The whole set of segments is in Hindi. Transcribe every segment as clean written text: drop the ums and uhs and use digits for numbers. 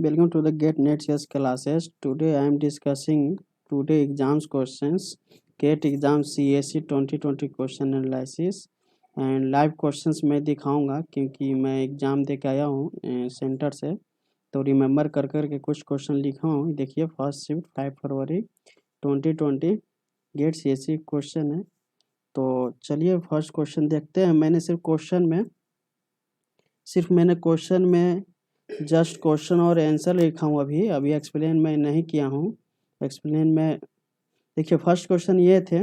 Welcome to the Get Net CS classes. Today I am discussing today exams questions, GATE exam CAC 2020 question analysis and live questions मैं दिखाऊंगा क्योंकि मैं एग्ज़ाम दे के आया हूँ सेंटर से, तो रिमेंबर कर के कुछ क्वेश्चन लिखा हूँ। देखिए फर्स्ट शिफ्ट 5 फरवरी 2020 गेट CAC क्वेश्चन है। तो चलिए फर्स्ट क्वेश्चन देखते हैं। मैंने क्वेश्चन में जस्ट क्वेश्चन और आंसर लिखा हूँ। अभी एक्सप्लेन मैं नहीं किया हूँ। एक्सप्लेन में देखिए फर्स्ट क्वेश्चन ये थे,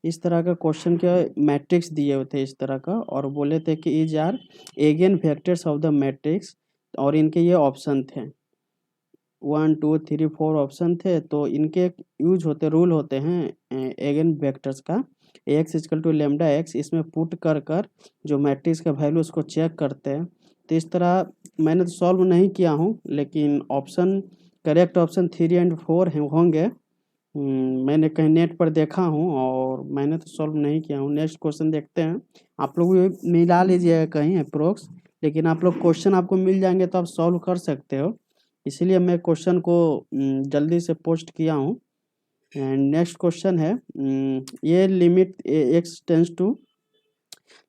इस तरह का क्वेश्चन के मैट्रिक्स दिए हुए थे इस तरह का, और बोले थे कि is are eigen vectors of the matrix, और इनके ये ऑप्शन थे 1 2 3 4 ऑप्शन थे। तो इनके रूल होते हैं एगेन वेक्टर्स का, x equal to lambda x, इसमें पुट कर जो मैट्रिक्स का वैल्यू उसको चेक करते हैं। तो इस तरह मैंने तो सॉल्व नहीं किया हूँ, लेकिन करेक्ट ऑप्शन 3 एंड 4 होंगे। मैंने कहीं नेट पर देखा हूँ और मैंने तो सॉल्व नहीं किया हूँ। नेक्स्ट क्वेश्चन देखते हैं। आप लोग भी मिला लीजिएगा कहीं अप्रोक्स, लेकिन आप लोग क्वेश्चन आपको मिल जाएंगे तो आप सॉल्व कर सकते हो, इसीलिए मैं क्वेश्चन को जल्दी से पोस्ट किया हूँ। एंड नेक्स्ट क्वेश्चन है, ये limit x tends to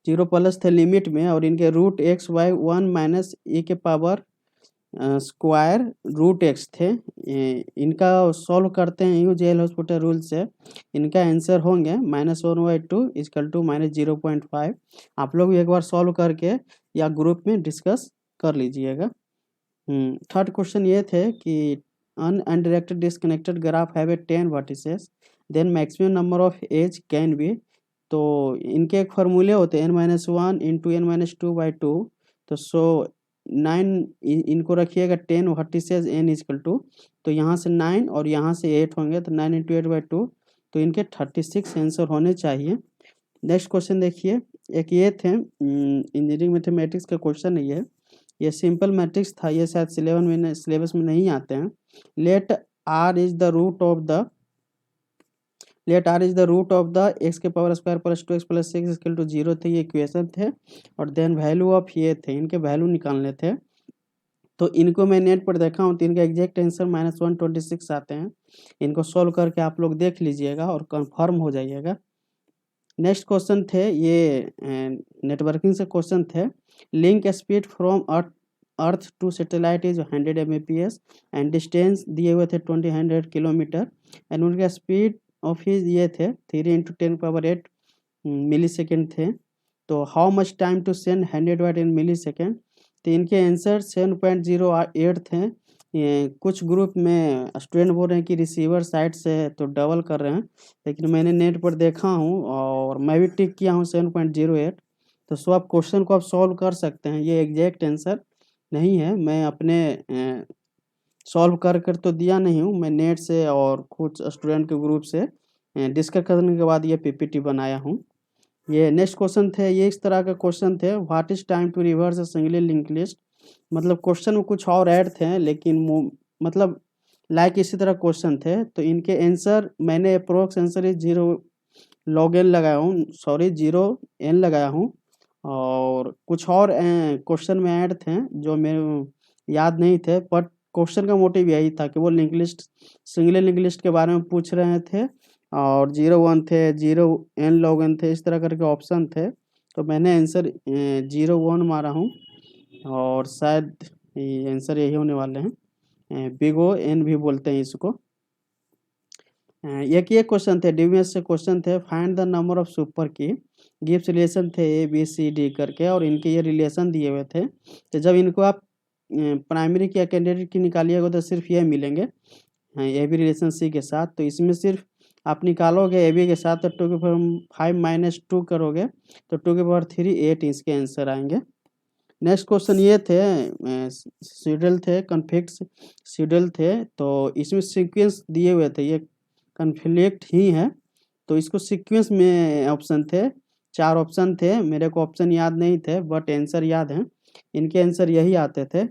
0 plus थे लिमिट में, और इनके root x y 1 minus e के पावर स्क्वायर रूट एक्स थे। इनका सॉल्व करते हैं यूज एल हॉस्पिटल रूल से। इनका आंसर होंगे -1/2 इक्वल टू -0.5। आप लोग भी एक बार सॉल्व करके या ग्रुप में डिस्कस कर लीजिएगा। थर्ड क्वेश्चन ये थे कि undirected disconnected graph have a 10 vertices, then maximum number of edge can be. तो इनके एक फार्मूले होते हैं n-1 इंटू n-2/2। तो 9 इनको रखिएगा 10 वर्टिसेस n इक्वल टू, तो यहाँ से 9 और यहाँ से 8 होंगे, तो 9 इंटू 8/2, तो इनके 36 आंसर होने चाहिए। नेक्स्ट क्वेश्चन देखिए, एक ये थे इंजीनियरिंग मैथमेटिक्स का क्वेश्चन है ये सिंपल मैट्रिक्स था, ये शायद सिलेबस में नहीं आते हैं। Let R is the root of the X के power square plus 2x plus 6 equal to 0 थे, ये इक्वेशन थे। और देन वैल्यू ऑफ ये थे, इनके वैल्यू निकालने थे। तो इनको मैं नेट पर देखा हूँ, तो इनका एग्जैक्ट आंसर -126 आते हैं। इनको सॉल्व करके आप लोग देख लीजिएगा और कंफर्म हो जाइएगा। नेक्स्ट क्वेश्चन थे, ये नेटवर्किंग से क्वेश्चन थे। Link speed from earth to satellite is 100 Mbps and distance दिए हुए थे 20 किलोमीटर, एंड उनका स्पीड ऑफ हिज ये थे 3 × 10⁸ मिली सेकेंड थे। तो how much time to send 100 watt in millisecond. तो इनके आंसर 7.08 थे। ये कुछ ग्रुप में स्टूडेंट बोल रहे हैं कि रिसीवर साइड से तो डबल कर रहे हैं, लेकिन मैंने नेट पर देखा हूँ और मैं भी टिक किया हूँ 7.08। तो सो आप क्वेश्चन को आप सॉल्व कर सकते हैं, ये एग्जैक्ट आंसर नहीं है। मैं अपने सॉल्व कर तो दिया नहीं हूँ, मैं नेट से और कुछ स्टूडेंट के ग्रुप से डिस्कस करने के बाद ये PPT बनाया हूँ। ये नेक्स्ट क्वेश्चन थे, ये इस तरह का क्वेश्चन थे। What is time to reverse a single link list. मतलब क्वेश्चन में कुछ और ऐड थे, लेकिन मतलब लाइक इसी तरह क्वेश्चन थे। तो इनके आंसर मैंने approx answer is 0 log n लगाया हूँ, 0 n लगाया हूँ। और कुछ और क्वेश्चन में ऐड थे जो मेरे याद नहीं थे, बट क्वेश्चन का मोटिव यही था कि वो सिंगल लिंक लिस्ट के बारे में पूछ रहे थे, और 0 1 थे, 0 n log n थे, इस तरह करके ऑप्शन थे। तो मैंने आंसर 0 1 मारा हूँ, और शायद आंसर यही होने वाले हैं। बिग O n भी बोलते हैं इसको। एक ये क्वेश्चन थे, DBMS से क्वेश्चन थे। Find the number of super की गिव्स रिलेशन थे ABCD करके, और इनके ये रिलेशन दिए हुए थे। तो जब इनको आप प्राइमरी की या कैंडिडेट की निकालिएगा तो सिर्फ ये मिलेंगे AB रिलेशन C के साथ। तो इसमें सिर्फ आप निकालोगे AB के साथ, तो 2 की पावर 5 - 2 करोगे तो 2 की पावर 3 8 इसके आंसर आएंगे। नेक्स्ट क्वेश्चन ये थे, शेड्यूल थे, कॉन्फ्लिक्ट शेड्यूल थे। तो इसमें सीक्वेंस दिए हुए थे, ये कॉन्फ्लिक्ट ही है, तो इसको सीक्वेंस में ऑप्शन थे, 4 ऑप्शन थे। मेरे को ऑप्शन याद नहीं थे, बट आंसर याद है। इनके आंसर यही आते थे।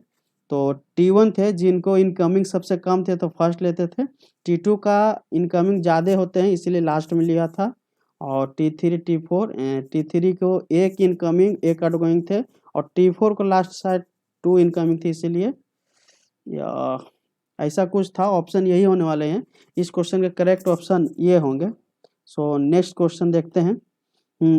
तो T1 थे, जिनको इनकमिंग सबसे कम थे तो फर्स्ट लेते थे। T2 का इनकमिंग ज़्यादा होते हैं, इसीलिए लास्ट में लिया था। और T3 T4, T3 को एक इनकमिंग एक आउटगोइंग थे, और T4 को लास्ट साइड 2 इनकमिंग थी, इसीलिए या ऐसा कुछ था, ऑप्शन यही होने वाले हैं। इस क्वेश्चन के करेक्ट ऑप्शन ये होंगे। सो नेक्स्ट क्वेश्चन देखते हैं।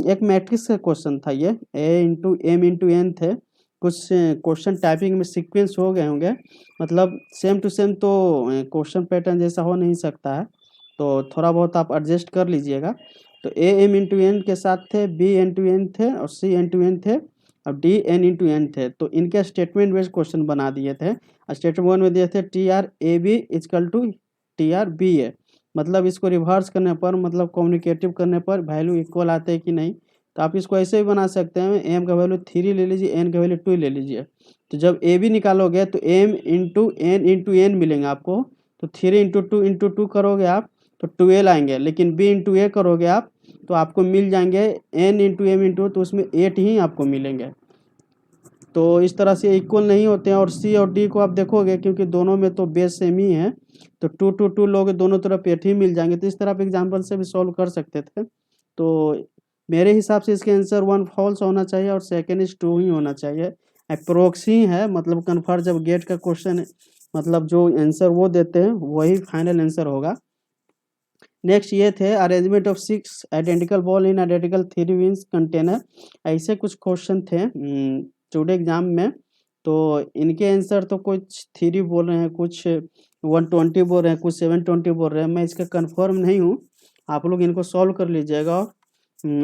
एक मैट्रिक्स का क्वेश्चन था ये, ए इंटू एम इंटू एन थे। कुछ क्वेश्चन टाइपिंग में सीक्वेंस हो गए होंगे, मतलब सेम टू सेम तो क्वेश्चन पैटर्न जैसा हो नहीं सकता है, तो थोड़ा बहुत आप एडजस्ट कर लीजिएगा। तो ए एम इंटू एन के साथ थे, बी एन टू एन थे और सी एन टू एन थे और डी एन इंटू एन थे। तो इनके स्टेटमेंट बेस्ड क्वेश्चन बना दिए थे। स्टेटमेंट वन में दिए थे T R A B equal to T R B A, मतलब इसको रिवर्स करने पर, मतलब कम्युनिकेटिव करने पर वैल्यू इक्वल आते हैं कि नहीं। तो आप इसको ऐसे भी बना सकते हैं, एम का वैल्यू 3 ले लीजिए, एन का वैल्यू 2 ले लीजिए। तो जब ए बी निकालोगे तो एम इंटू एन मिलेंगे आपको। तो 3 इंटू 2 करोगे आप तो 12 आएंगे, लेकिन बी इंटू ए करोगे आप तो आपको मिल जाएंगे एन इंटू एम इंटू, तो उसमें 8 ही आपको मिलेंगे। तो इस तरह से इक्वल नहीं होते हैं। और सी और डी को आप देखोगे, क्योंकि दोनों में तो बेस सेम ही है, तो 2 लोगे दोनों तरफ 8 ही मिल जाएंगे। तो इस तरह आप एग्जाम्पल से भी सॉल्व कर सकते थे। तो मेरे हिसाब से इसके आंसर 1 फॉल्स होना चाहिए और सेकेंड इज 2 ही होना चाहिए। अप्रोक्स ही है, मतलब कन्फर्म जब गेट का क्वेश्चन मतलब जो आंसर वो देते हैं वही फाइनल आंसर होगा। नेक्स्ट ये थे arrangement of 6 identical ball in identical 3 bins container. ऐसे कुछ क्वेश्चन थे टुडे एग्जाम में। तो इनके आंसर तो कुछ 3 बोल रहे हैं, कुछ 120 बोल रहे हैं, कुछ 720 बोल रहे हैं। मैं इसका कंफर्म नहीं हूँ, आप लोग इनको सॉल्व कर लीजिएगा।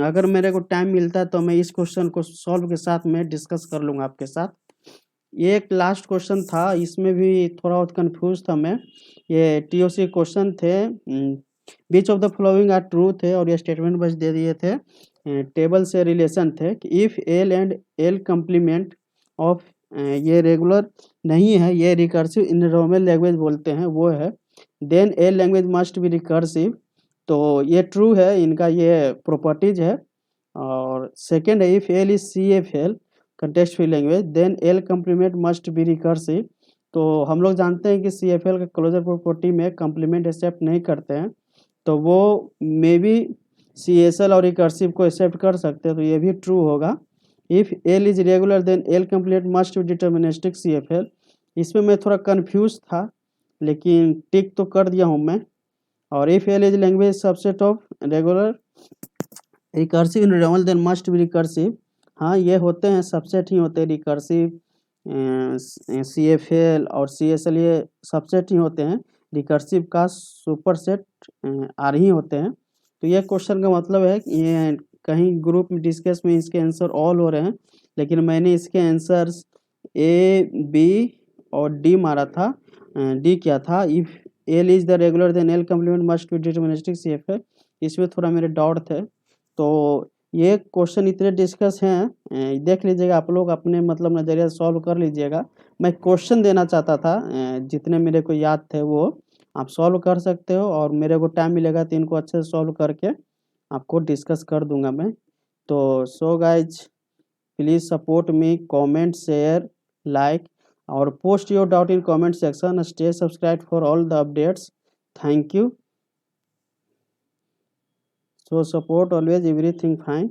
अगर मेरे को टाइम मिलता है तो मैं इस क्वेश्चन को सॉल्व के साथ में डिस्कस कर लूँगा आपके साथ। ये एक लास्ट क्वेश्चन था, इसमें भी थोड़ा बहुत कंफ्यूज था मैं। ये टीओसी क्वेश्चन थे, which of the following are true थे और ये स्टेटमेंट बस दे दिए थे। टेबल से रिलेशन थे कि if L and L complement of, ये रेगुलर नहीं है, ये रिकर्सिव इन रोमन लैंग्वेज बोलते हैं वो है, then L language must be recursive. तो ये ट्रू है, इनका ये प्रॉपर्टीज है। और सेकेंड है if L is C F L context free language then L complement must be recursive. तो हम लोग जानते हैं कि सी एफ एल का क्लोजर प्रॉपर्टी में कम्प्लीमेंट एक्सेप्ट नहीं करते हैं, तो वो may be C S L और रिकर्सिव को एक्सेप्ट कर सकते हैं, तो ये भी ट्रू होगा। If L is regular then L complement must be deterministic C F L. इसमें मैं थोड़ा कन्फ्यूज था, लेकिन टिक तो कर दिया हूँ मैं। और if L is language subset of regular recursive in Roman then must be recursive. हाँ, ये होते हैं, सबसेट ही होते हैं रिकर्सिव, सी एफ एल और सी एस एल, ये सबसेट ही होते हैं। रिकर्सिव का सुपरसेट आर ही होते हैं। तो ये क्वेश्चन का मतलब है कि ये कहीं ग्रुप में डिस्कस में इसके आंसर ऑल हो रहे हैं, लेकिन मैंने इसके आंसर्स ए बी और डी मारा था। डी क्या था, if L is the regular then L complement must be deterministic C F L. इसमें थोड़ा मेरे डाउट थे। तो ये क्वेश्चन इतने डिस्कस हैं, देख लीजिएगा आप लोग, अपने मतलब नज़रिया से सॉल्व कर लीजिएगा। मैं क्वेश्चन देना चाहता था, जितने मेरे को याद थे वो आप सॉल्व कर सकते हो, और मेरे को टाइम मिलेगा तो इनको अच्छे से सॉल्व करके आपको डिस्कस कर दूंगा मैं। तो so guys, please support me, comment, share, like और post your doubt in comment section. Stay subscribe for all the updates. Thank you. So support always everything fine.